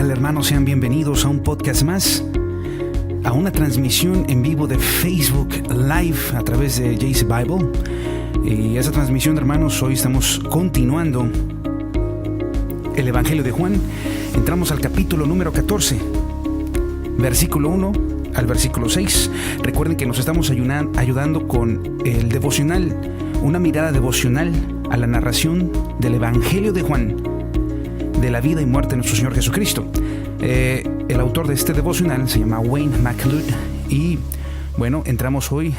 tal, hermanos? Sean bienvenidos a un podcast más, a una transmisión en vivo de Facebook Live a través de JC Bible. Y esa transmisión, hermanos, hoy estamos continuando el Evangelio de Juan. Entramos al capítulo número 14, versículo 1 al versículo 6. Recuerden que nos estamos ayudando con el devocional, una mirada devocional a la narración del Evangelio de Juan, de la vida y muerte de nuestro Señor Jesucristo. El autor de este devocional se llama Wayne McLeod. Y bueno, entramos hoy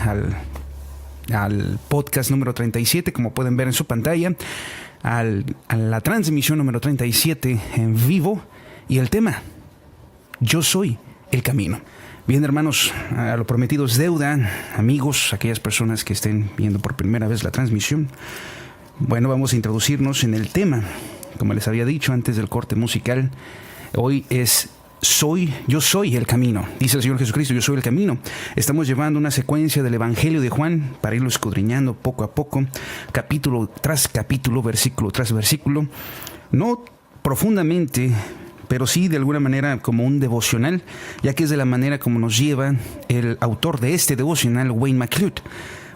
al podcast número 37, como pueden ver en su pantalla, a la transmisión número 37 en vivo. Y el tema: yo soy el camino. Bien, hermanos, a lo prometido es deuda. Amigos, aquellas personas que estén viendo por primera vez la transmisión, bueno, vamos a introducirnos en el tema. Como les había dicho antes del corte musical, hoy es yo soy el camino. Dice el Señor Jesucristo: yo soy el camino. Estamos llevando una secuencia del Evangelio de Juan para irlo escudriñando poco a poco, capítulo tras capítulo, versículo tras versículo. No profundamente, pero sí de alguna manera como un devocional, ya que es de la manera como nos lleva el autor de este devocional, Wayne McLeod.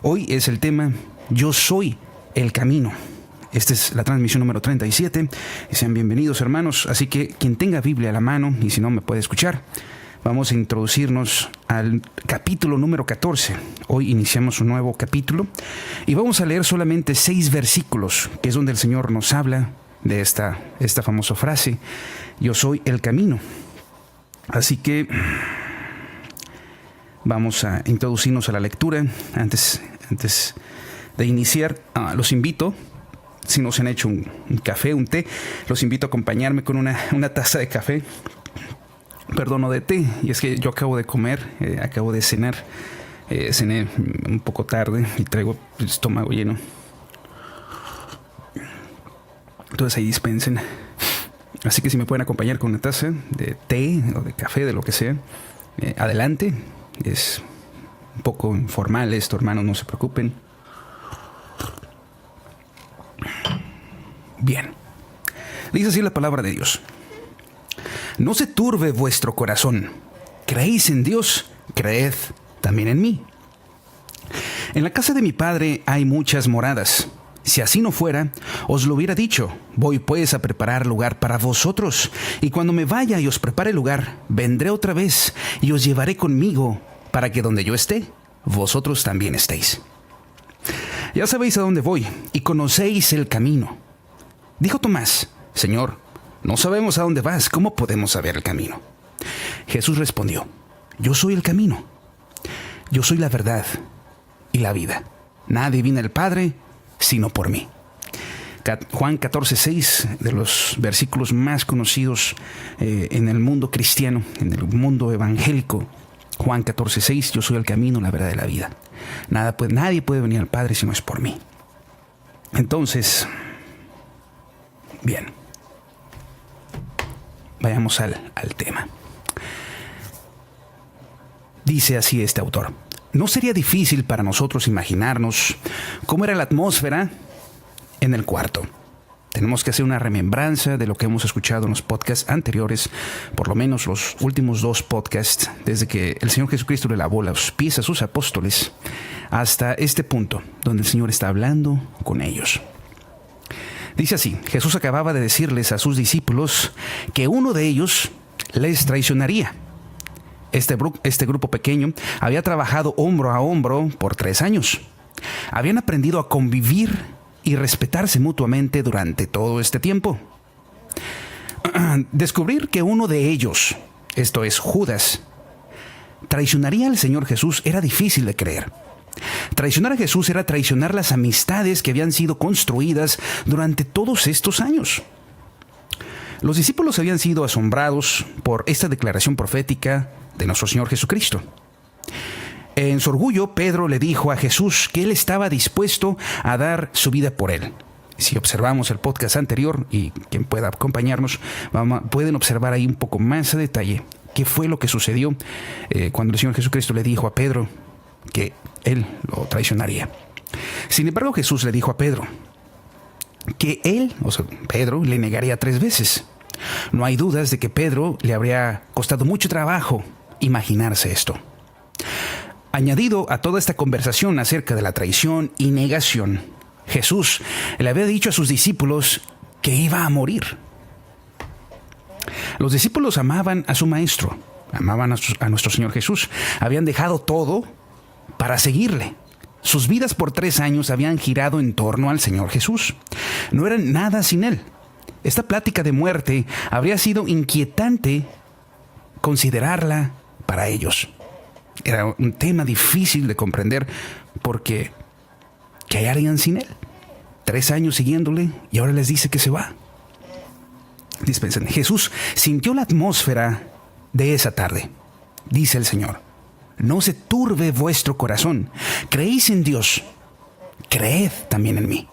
Hoy es el tema: yo soy el camino. Esta es la transmisión número 37. Y sean bienvenidos, hermanos. Así que quien tenga Biblia a la mano, y si no me puede escuchar, vamos a introducirnos al capítulo número 14. Hoy iniciamos un nuevo capítulo y vamos a leer solamente 6 versículos, que es donde el Señor nos habla de esta famosa frase: yo soy el camino. Así que vamos a introducirnos a la lectura. Antes de iniciar, los invito, si no se han hecho un café, un té, los invito a acompañarme con una taza de café, perdón, no de té. Y es que yo acabo de comer, acabo de cenar, cené un poco tarde y traigo el estómago lleno. Entonces ahí dispensen. Así que si me pueden acompañar con una taza de té o de café, de lo que sea, adelante. Es un poco informal esto, hermanos, no se preocupen. Bien, dice así la palabra de Dios: no se turbe vuestro corazón. Creéis en Dios, creed también en mí. En la casa de mi Padre hay muchas moradas. Si así no fuera, os lo hubiera dicho. Voy pues a preparar lugar para vosotros. Y cuando me vaya y os prepare lugar, vendré otra vez y os llevaré conmigo, para que donde yo esté, vosotros también estéis. Ya sabéis a dónde voy y conocéis el camino. Dijo Tomás: Señor, no sabemos a dónde vas, ¿cómo podemos saber el camino? Jesús respondió: yo soy el camino, yo soy la verdad y la vida. Nadie viene al Padre sino por mí. Juan 14:6, de los versículos más conocidos en el mundo cristiano, en el mundo evangélico. Juan 14:6, yo soy el camino, la verdad y la vida. Nadie puede venir al Padre si no es por mí. Entonces, bien, vayamos al tema. Dice así este autor: no sería difícil para nosotros imaginarnos cómo era la atmósfera en el cuarto. Tenemos que hacer una remembranza de lo que hemos escuchado en los podcasts anteriores, por lo menos los últimos 2 podcasts, desde que el Señor Jesucristo le lavó los pies a sus apóstoles, hasta este punto, donde el Señor está hablando con ellos. Dice así: Jesús acababa de decirles a sus discípulos que uno de ellos les traicionaría. Este grupo pequeño había trabajado hombro a hombro por 3 años. Habían aprendido a convivir y respetarse mutuamente durante todo este tiempo. Descubrir que uno de ellos, esto es Judas, traicionaría al Señor Jesús era difícil de creer. Traicionar a Jesús era traicionar las amistades que habían sido construidas durante todos estos años. Los discípulos habían sido asombrados por esta declaración profética de nuestro Señor Jesucristo. En su orgullo, Pedro le dijo a Jesús que él estaba dispuesto a dar su vida por él. Si observamos el podcast anterior, y quien pueda acompañarnos, pueden observar ahí un poco más a detalle qué fue lo que sucedió cuando el Señor Jesucristo le dijo a Pedro que él lo traicionaría. Sin embargo, Jesús le dijo a Pedro que él, o sea, Pedro, le negaría 3 veces. No hay dudas de que Pedro le habría costado mucho trabajo imaginarse esto. Añadido a toda esta conversación acerca de la traición y negación, Jesús le había dicho a sus discípulos que iba a morir. Los discípulos amaban a su maestro, amaban a nuestro Señor Jesús. Habían dejado todo para seguirle. Sus vidas por 3 años habían girado en torno al Señor Jesús. No eran nada sin Él. Esta plática de muerte habría sido inquietante considerarla para ellos. Era un tema difícil de comprender porque ¿qué harían sin Él? 3 años siguiéndole y ahora les dice que se va. Dispensen, Jesús sintió la atmósfera de esa tarde. Dice el Señor: no se turbe vuestro corazón. Creéis en Dios, creed también en mí.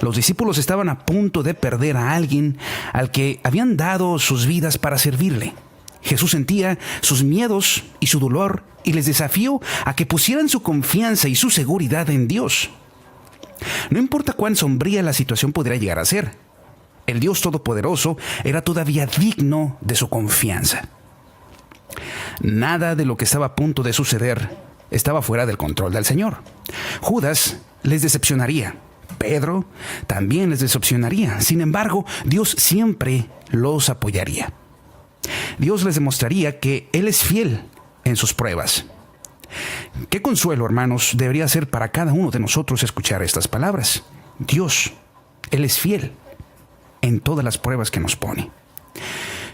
Los discípulos estaban a punto de perder a alguien al que habían dado sus vidas para servirle. Jesús sentía sus miedos y su dolor y les desafió a que pusieran su confianza y su seguridad en Dios. No importa cuán sombría la situación pudiera llegar a ser, el Dios Todopoderoso era todavía digno de su confianza. Nada de lo que estaba a punto de suceder estaba fuera del control del Señor. Judas les decepcionaría. Pedro también les decepcionaría. Sin embargo, Dios siempre los apoyaría. Dios les demostraría que Él es fiel en sus pruebas. Qué consuelo, hermanos, debería ser para cada uno de nosotros escuchar estas palabras. Dios, Él es fiel en todas las pruebas que nos pone.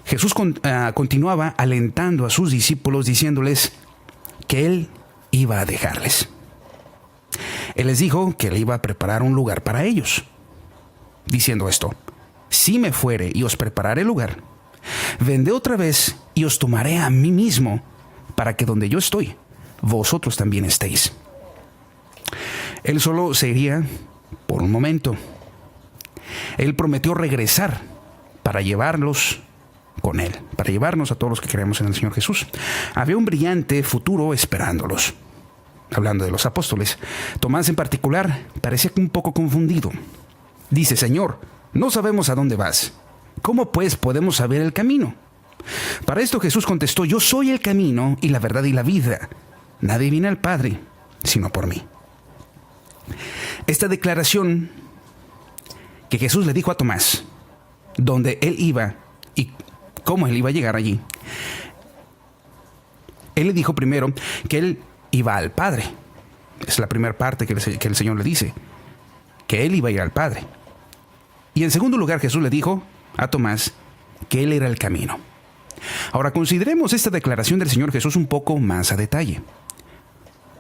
Jesús continuaba alentando a sus discípulos diciéndoles que Él iba a dejarles. Él les dijo que Él iba a preparar un lugar para ellos, diciendo esto: si me fuere y os prepararé lugar, vendré otra vez y os tomaré a mí mismo, para que donde yo estoy, vosotros también estéis. Él solo se iría por un momento. Él prometió regresar para llevarlos con Él, para llevarnos a todos los que creemos en el Señor Jesús. Había un brillante futuro esperándolos. Hablando de los apóstoles, Tomás en particular parecía un poco confundido. Dice: Señor, no sabemos a dónde vas. ¿Cómo pues podemos saber el camino? Para esto Jesús contestó: yo soy el camino y la verdad y la vida. Nadie viene al Padre sino por mí. Esta declaración que Jesús le dijo a Tomás, donde él iba y cómo él iba a llegar allí. Él le dijo primero que él iba al Padre. Es la primera parte que el Señor le dice, que él iba a ir al Padre. Y en segundo lugar, Jesús le dijo a Tomás que él era el camino. Ahora consideremos esta declaración del Señor Jesús un poco más a detalle.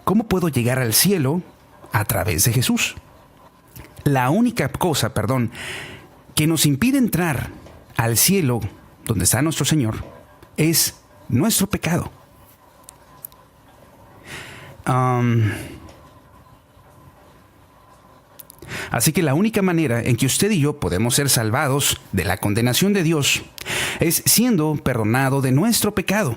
¿Cómo puedo llegar al cielo a través de Jesús? La única cosa, que nos impide entrar al cielo donde está nuestro Señor es nuestro pecado. Así que la única manera en que usted y yo podemos ser salvados de la condenación de Dios es siendo perdonado de nuestro pecado.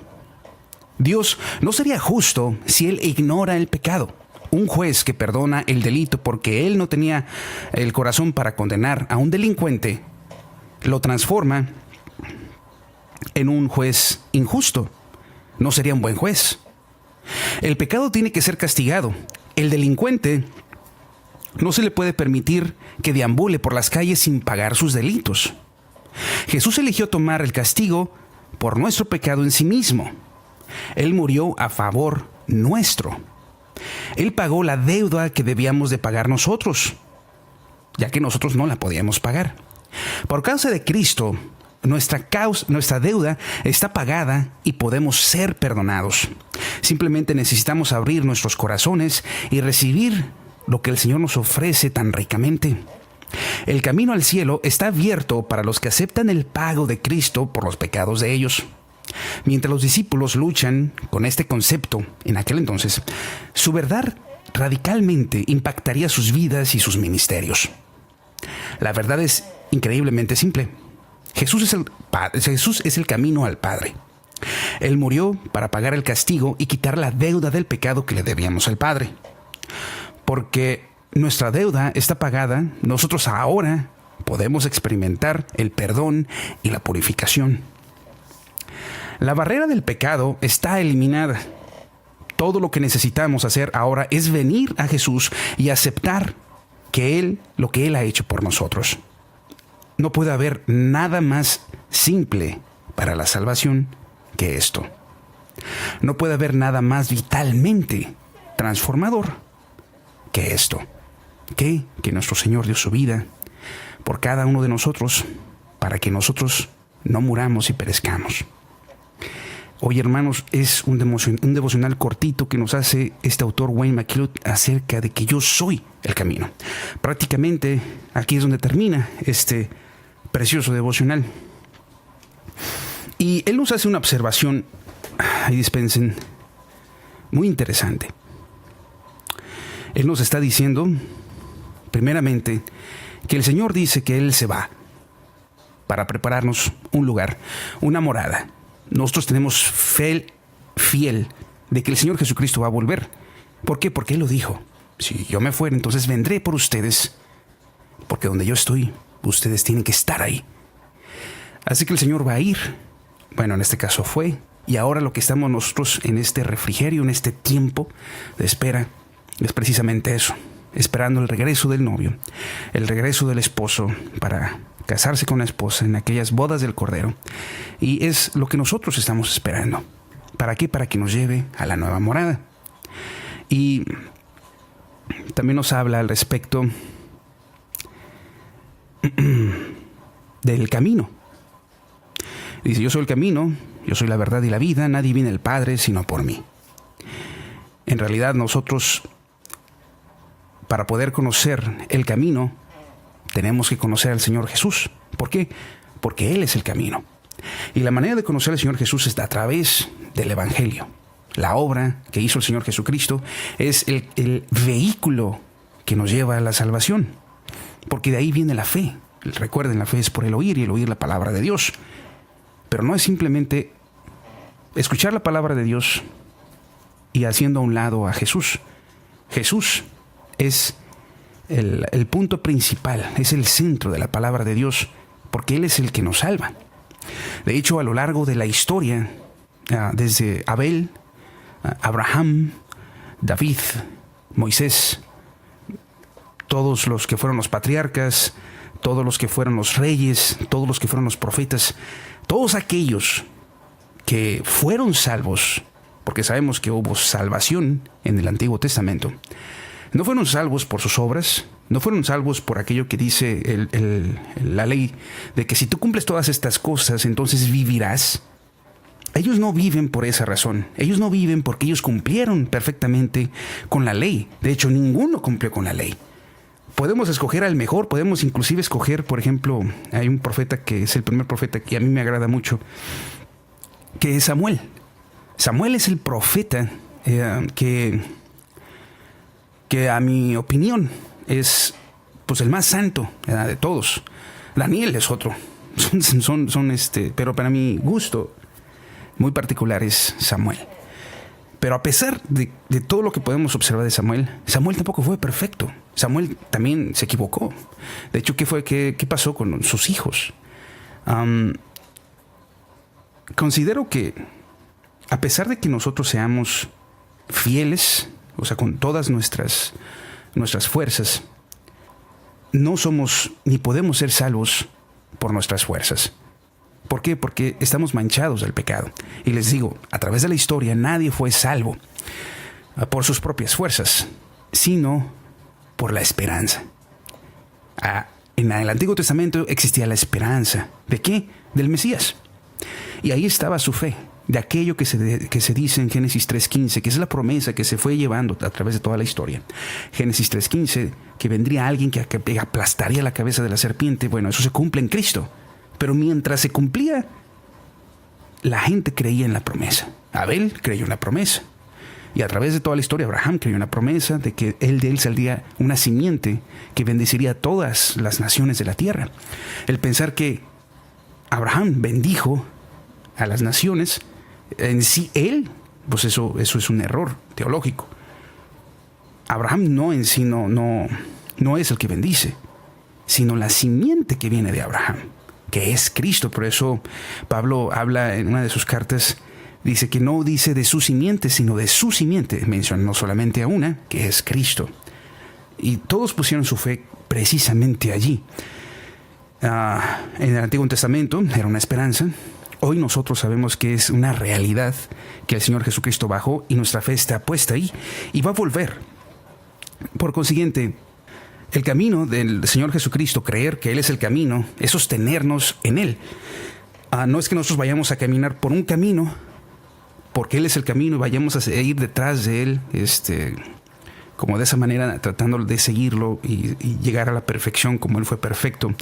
Dios no sería justo si Él ignora el pecado. Un juez que perdona el delito porque Él no tenía el corazón para condenar a un delincuente, lo transforma en un juez injusto. No sería un buen juez. El pecado tiene que ser castigado. El delincuente no se le puede permitir que deambule por las calles sin pagar sus delitos. Jesús eligió tomar el castigo por nuestro pecado en sí mismo. Él murió a favor nuestro. Él pagó la deuda que debíamos de pagar nosotros, ya que nosotros no la podíamos pagar. Por causa de Cristo, nuestra deuda está pagada y podemos ser perdonados. Simplemente necesitamos abrir nuestros corazones y recibir lo que el Señor nos ofrece tan ricamente. El camino al cielo está abierto para los que aceptan el pago de Cristo por los pecados de ellos. Mientras los discípulos luchan con este concepto en aquel entonces, su verdad radicalmente impactaría sus vidas y sus ministerios. La verdad es increíblemente simple. Jesús es el camino al Padre. Él murió para pagar el castigo y quitar la deuda del pecado que le debíamos al Padre. Porque nuestra deuda está pagada, nosotros ahora podemos experimentar el perdón y la purificación. La barrera del pecado está eliminada. Todo lo que necesitamos hacer ahora es venir a Jesús y aceptar lo que Él ha hecho por nosotros. No puede haber nada más simple para la salvación que esto. No puede haber nada más vitalmente transformador que esto. Que nuestro Señor dio su vida por cada uno de nosotros para que nosotros no muramos y perezcamos. Hoy, hermanos, es un devocional cortito que nos hace este autor Wayne McLeod acerca de que yo soy el camino. Prácticamente aquí es donde termina este precioso devocional. Y él nos hace una observación, ahí dispensen, muy interesante. Él nos está diciendo, primeramente, que el Señor dice que Él se va para prepararnos un lugar, una morada. Nosotros tenemos fe fiel de que el Señor Jesucristo va a volver. ¿Por qué? Porque Él lo dijo. Si yo me fuera, entonces vendré por ustedes, porque donde yo estoy, ustedes tienen que estar ahí. Así que el Señor va a ir. Bueno, en este caso fue. Y ahora lo que estamos nosotros en este refrigerio, en este tiempo de espera, es precisamente eso. Esperando el regreso del novio, el regreso del esposo para casarse con la esposa en aquellas bodas del Cordero. Y es lo que nosotros estamos esperando. ¿Para qué? Para que nos lleve a la nueva morada. Y también nos habla al respecto del camino. Dice, yo soy el camino, yo soy la verdad y la vida, nadie viene al Padre sino por mí. En realidad nosotros, para poder conocer el camino, tenemos que conocer al Señor Jesús. ¿Por qué? Porque Él es el camino. Y la manera de conocer al Señor Jesús es a través del Evangelio. La obra que hizo el Señor Jesucristo es el vehículo que nos lleva a la salvación. Porque de ahí viene la fe. Recuerden, la fe es por el oír y el oír la palabra de Dios. Pero no es simplemente escuchar la palabra de Dios y haciendo a un lado a Jesús. Jesús es el punto principal, es el centro de la palabra de Dios, porque Él es el que nos salva. De hecho, a lo largo de la historia, desde Abel, Abraham, David, Moisés, todos los que fueron los patriarcas, todos los que fueron los reyes, todos los que fueron los profetas, todos aquellos que fueron salvos, porque sabemos que hubo salvación en el Antiguo Testamento, no fueron salvos por sus obras, no fueron salvos por aquello que dice la ley de que si tú cumples todas estas cosas, entonces vivirás. Ellos no viven por esa razón. Ellos no viven porque ellos cumplieron perfectamente con la ley. De hecho, ninguno cumplió con la ley. Podemos escoger al mejor, podemos inclusive escoger, por ejemplo, hay un profeta que es el primer profeta que a mí me agrada mucho, que es Samuel. Samuel es el profeta que a mi opinión es pues el más santo de todos. Daniel es otro. Pero para mi gusto muy particular es Samuel. Pero a pesar de todo lo que podemos observar de Samuel, Samuel tampoco fue perfecto. Samuel también se equivocó. De hecho, ¿qué pasó con sus hijos? Considero que a pesar de que nosotros seamos fieles, o sea, con todas nuestras fuerzas, no somos ni podemos ser salvos por nuestras fuerzas. ¿Por qué? Porque estamos manchados del pecado. Y les digo, a través de la historia nadie fue salvo por sus propias fuerzas, sino por la esperanza. En el Antiguo Testamento existía la esperanza. ¿De qué? Del Mesías. Y ahí estaba su fe, de aquello que se dice en Génesis 3:15, que es la promesa que se fue llevando a través de toda la historia. Génesis 3:15, que vendría alguien que aplastaría la cabeza de la serpiente. Bueno, eso se cumple en Cristo. Pero mientras se cumplía, la gente creía en la promesa. Abel creyó en la promesa. Y a través de toda la historia, Abraham creyó en la promesa de que de él saldría una simiente que bendeciría a todas las naciones de la tierra. El pensar que Abraham bendijo a las naciones, en sí él, pues eso es un error teológico. Abraham no en sí no es el que bendice. sino la simiente que viene de Abraham, que es Cristo. Por eso Pablo habla en una de sus cartas, dice que no dice de su simiente, sino de su simiente. Menciona no solamente a una, que es Cristo. Y todos pusieron su fe precisamente allí. En el Antiguo Testamento era una esperanza. Hoy nosotros sabemos que es una realidad, que el Señor Jesucristo bajó y nuestra fe está puesta ahí y va a volver. Por consiguiente, el camino del Señor Jesucristo, creer que Él es el camino, es sostenernos en Él. No es que nosotros vayamos a caminar por un camino, porque Él es el camino y vayamos a ir detrás de Él, como de esa manera, tratando de seguirlo y llegar a la perfección como Él fue perfecto.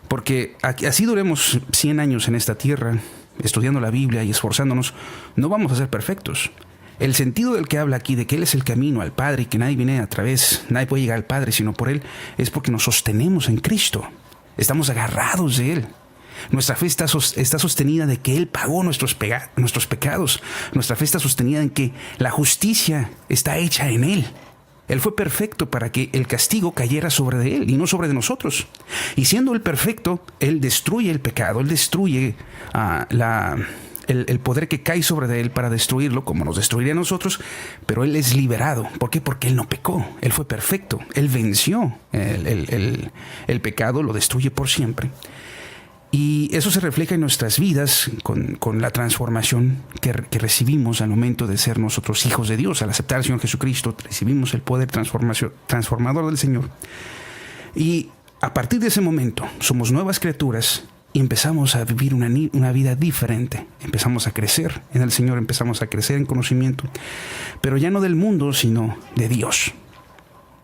Porque así duremos 100 años en esta tierra, estudiando la Biblia y esforzándonos, no vamos a ser perfectos. El sentido del que habla aquí, de que Él es el camino al Padre y que nadie viene a través, nadie puede llegar al Padre sino por Él, es porque nos sostenemos en Cristo. Estamos agarrados de Él. Nuestra fe está sostenida de que Él pagó nuestros pecados. Nuestra fe está sostenida en que la justicia está hecha en Él. Él fue perfecto para que el castigo cayera sobre de Él y no sobre de nosotros. Y siendo Él perfecto, Él destruye el pecado, Él destruye el poder que cae sobre de Él para destruirlo, como nos destruiría a nosotros, pero Él es liberado. ¿Por qué? Porque Él no pecó, Él fue perfecto, Él venció el pecado, lo destruye por siempre. Y eso se refleja en nuestras vidas con la transformación que recibimos al momento de ser nosotros hijos de Dios. Al aceptar al Señor Jesucristo, recibimos el poder transformador del Señor. Y a partir de ese momento, somos nuevas criaturas y empezamos a vivir una vida diferente. Empezamos a crecer en el Señor, empezamos a crecer en conocimiento, pero ya no del mundo, sino de Dios.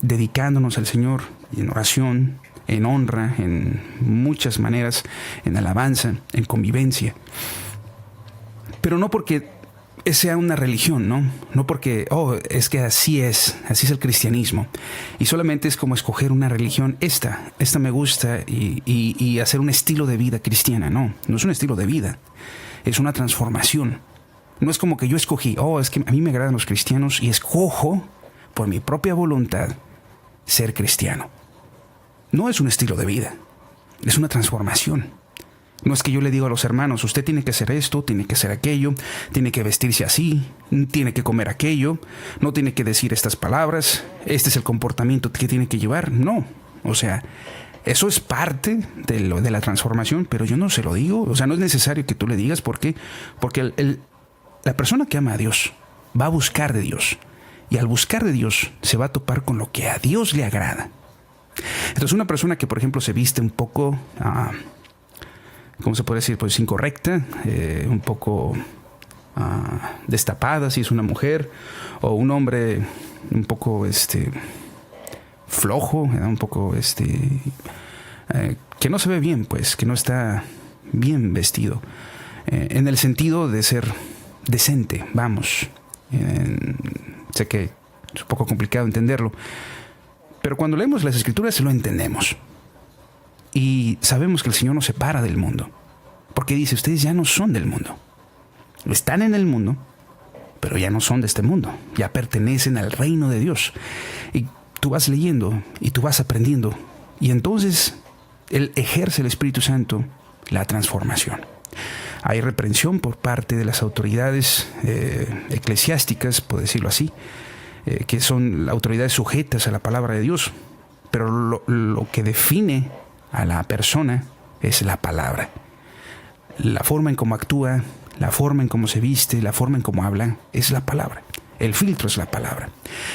Dedicándonos al Señor en oración, en honra, en muchas maneras, en alabanza, en convivencia. Pero no porque sea una religión, no porque, es que así es el cristianismo. Y solamente es como escoger una religión, esta me gusta y hacer un estilo de vida cristiana. No es un estilo de vida, es una transformación. No es como que yo escogí, es que a mí me agradan los cristianos y escojo por mi propia voluntad ser cristiano. No es un estilo de vida, es una transformación. No es que yo le digo a los hermanos, usted tiene que hacer esto, tiene que hacer aquello, tiene que vestirse así, tiene que comer aquello, no tiene que decir estas palabras, este es el comportamiento que tiene que llevar. No, eso es parte de la transformación, pero yo no se lo digo. No es necesario que tú le digas. ¿Por qué? Porque la persona que ama a Dios va a buscar de Dios, y al buscar de Dios se va a topar con lo que a Dios le agrada. Entonces, una persona que, por ejemplo, se viste un poco, ¿cómo se puede decir? Pues incorrecta, un poco destapada, si es una mujer, o un hombre un poco flojo, un poco que no se ve bien, pues, que no está bien vestido, en el sentido de ser decente, vamos. Sé que es un poco complicado entenderlo, pero cuando leemos las Escrituras lo entendemos. Y sabemos que el Señor nos separa del mundo. Porque dice, ustedes ya no son del mundo. Están en el mundo, pero ya no son de este mundo. Ya pertenecen al reino de Dios. Y tú vas leyendo y tú vas aprendiendo. Y entonces Él ejerce el Espíritu Santo la transformación. Hay reprensión por parte de las autoridades eclesiásticas, por decirlo así, que son autoridades sujetas a la palabra de Dios, pero lo que define a la persona es la palabra. La forma en cómo actúa, la forma en cómo se viste, la forma en cómo habla, es la palabra. El filtro es la palabra.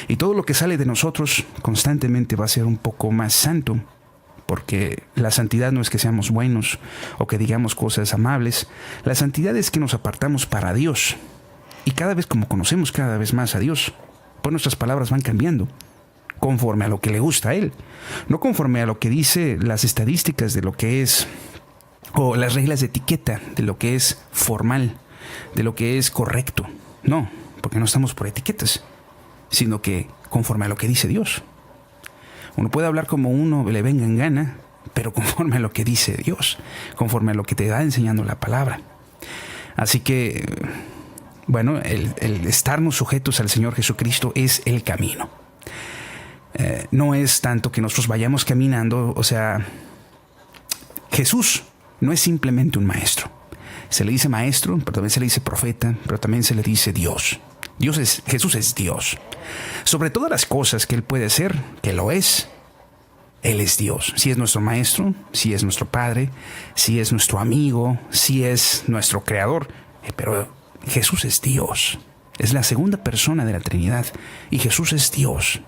Y todo lo que sale de nosotros constantemente va a ser un poco más santo, porque la santidad no es que seamos buenos o que digamos cosas amables. La santidad es que nos apartamos para Dios. Y cada vez como conocemos cada vez más a Dios, pues nuestras palabras van cambiando conforme a lo que le gusta a Él, no conforme a lo que dice las estadísticas de lo que es, o las reglas de etiqueta de lo que es formal, de lo que es correcto. No, porque no estamos por etiquetas, sino que conforme a lo que dice Dios. Uno puede hablar como uno le venga en gana, pero conforme a lo que dice Dios, conforme a lo que te da enseñando la palabra. Así que, bueno, el estarnos sujetos al Señor Jesucristo es el camino. no es tanto que nosotros vayamos caminando, o sea, Jesús no es simplemente un maestro. Se le dice maestro, pero también se le dice profeta, pero también se le dice Dios. Jesús es Dios. Sobre todas las cosas que Él puede ser, que lo es, Él es Dios. Si es nuestro maestro, si es nuestro padre, si es nuestro amigo, si es nuestro creador. Pero Jesús es Dios. Es la segunda persona de la Trinidad. Y Jesús es Dios.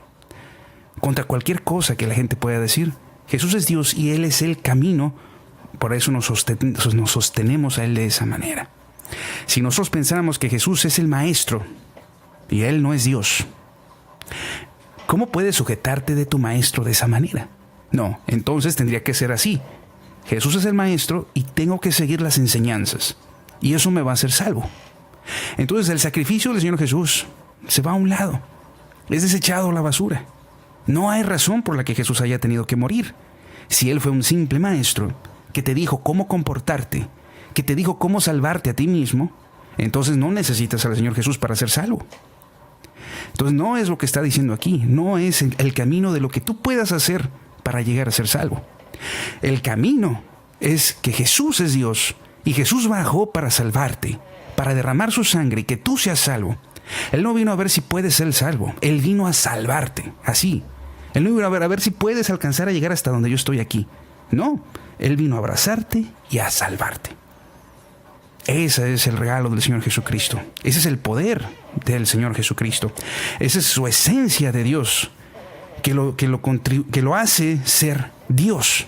Contra cualquier cosa que la gente pueda decir, Jesús es Dios y Él es el camino. Por eso nos sostenemos a Él de esa manera. Si nosotros pensáramos que Jesús es el maestro y Él no es Dios, ¿cómo puedes sujetarte de tu maestro de esa manera? No, entonces tendría que ser así. Jesús es el maestro y tengo que seguir las enseñanzas. Y eso me va a hacer salvo. Entonces el sacrificio del Señor Jesús se va a un lado. Es desechado a la basura. No hay razón por la que Jesús haya tenido que morir. Si Él fue un simple maestro que te dijo cómo comportarte, que te dijo cómo salvarte a ti mismo, entonces no necesitas al Señor Jesús para ser salvo. Entonces no es lo que está diciendo aquí. No es el camino de lo que tú puedas hacer para llegar a ser salvo. El camino es que Jesús es Dios y Jesús bajó para salvarte, para derramar su sangre y que tú seas salvo. Él no vino a ver si puedes ser salvo. Él vino a salvarte, así. Él no vino a ver si puedes alcanzar a llegar hasta donde yo estoy aquí. No, Él vino a abrazarte y a salvarte. Ese es el regalo del Señor Jesucristo. Ese es el poder del Señor Jesucristo. Esa es su esencia de Dios, que lo hace ser Dios.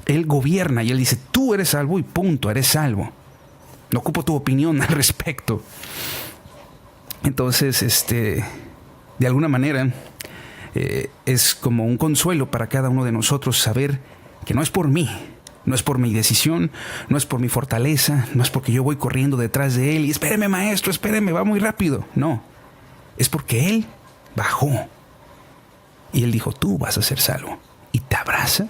Él gobierna y Él dice, tú eres salvo y punto, eres salvo. No ocupo tu opinión al respecto. Entonces, de alguna manera, es como un consuelo para cada uno de nosotros saber que no es por mí, no es por mi decisión, no es por mi fortaleza, no es porque yo voy corriendo detrás de Él y espéreme maestro, espéreme, va muy rápido. No, es porque Él bajó y Él dijo, tú vas a ser salvo. Y te abraza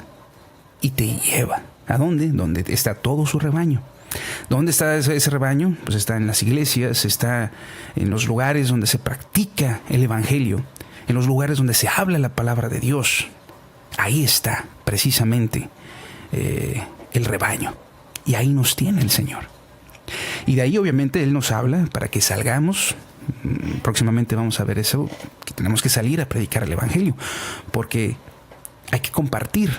y te lleva. ¿A dónde? Donde está todo su rebaño. ¿Dónde está ese rebaño? Pues está en las iglesias, está en los lugares donde se practica el evangelio, en los lugares donde se habla la palabra de Dios. Ahí está precisamente el rebaño. Y ahí nos tiene el Señor. Y de ahí obviamente Él nos habla para que salgamos. Próximamente vamos a ver eso, que tenemos que salir a predicar el evangelio, porque hay que compartir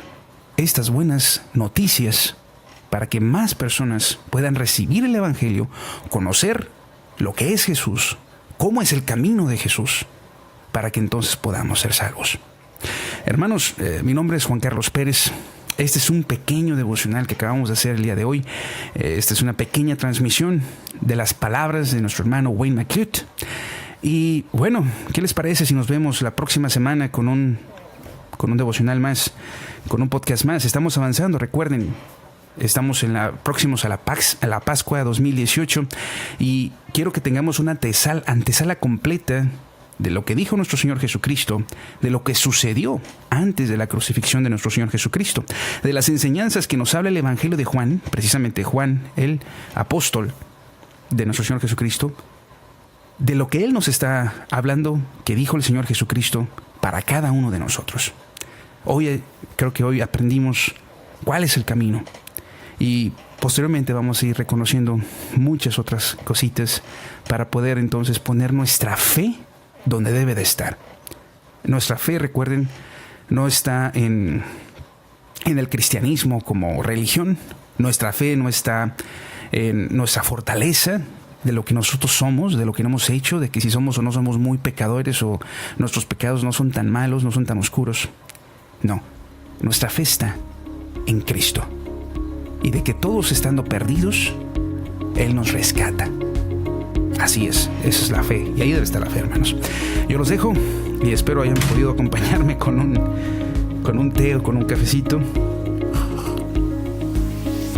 estas buenas noticias para que más personas puedan recibir el evangelio, conocer lo que es Jesús, cómo es el camino de Jesús, para que entonces podamos ser salvos. Hermanos, mi nombre es Juan Carlos Pérez. Este es un pequeño devocional que acabamos de hacer el día de hoy. Esta es una pequeña transmisión de las palabras de nuestro hermano Wayne McCute. Y bueno, ¿qué les parece si nos vemos la próxima semana con un devocional más, con un podcast más? Estamos avanzando, recuerden. Estamos próximos a la Pascua 2018 y quiero que tengamos una antesala completa de lo que dijo nuestro Señor Jesucristo, de lo que sucedió antes de la crucifixión de nuestro Señor Jesucristo, de las enseñanzas que nos habla el Evangelio de Juan, precisamente Juan, el apóstol de nuestro Señor Jesucristo, de lo que Él nos está hablando, que dijo el Señor Jesucristo para cada uno de nosotros. Creo que hoy aprendimos cuál es el camino. Y posteriormente vamos a ir reconociendo muchas otras cositas para poder entonces poner nuestra fe donde debe de estar. Nuestra fe, recuerden, no está en el cristianismo como religión. Nuestra fe no está en nuestra fortaleza de lo que nosotros somos, de lo que hemos hecho, de que si somos o no somos muy pecadores o nuestros pecados no son tan malos, no son tan oscuros. No, nuestra fe está en Cristo. Y de que todos estando perdidos, Él nos rescata. Así es, esa es la fe. Y ahí debe estar la fe, hermanos. Yo los dejo y espero hayan podido acompañarme con un té o con un cafecito.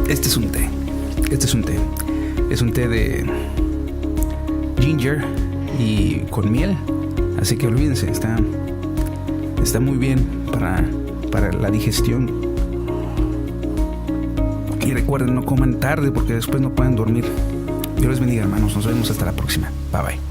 Este es un té. Es un té de ginger y con miel. Así que olvídense, está muy bien para la digestión. Y recuerden, no coman tarde porque después no pueden dormir. Dios les bendiga, hermanos. Nos vemos hasta la próxima. Bye bye.